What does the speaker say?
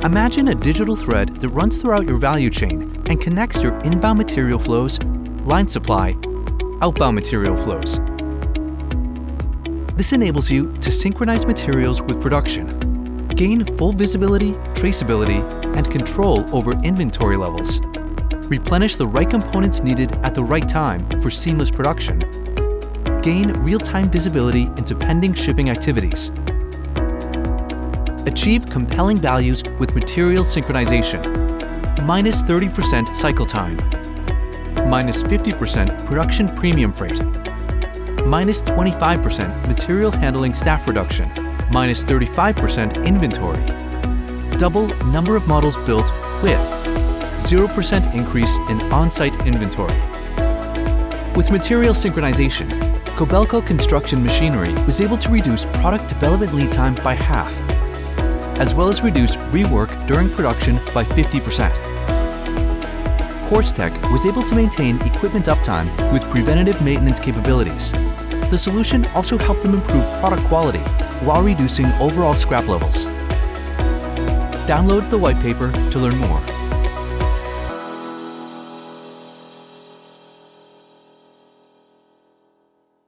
Imagine a digital thread that runs throughout your value chain and connects your inbound material flows, line supply, outbound material flows. This enables you to synchronize materials with production, gain full visibility, traceability, and control over inventory levels, replenish the right components needed at the right time for seamless production, gain real-time visibility into pending shipping activities, achieve compelling values with material synchronization, minus 30% cycle time, minus 50% production premium freight, minus 25% material handling staff reduction, minus 35% inventory, double number of models built with 0% increase in on-site inventory. With material synchronization, Kobelco Construction Machinery was able to reduce product development lead time by half, as well as reduce rework during production by 50%. Quartz-Tech was able to maintain equipment uptime with preventative maintenance capabilities. The solution also helped them improve product quality while reducing overall scrap levels. Download the white paper to learn more.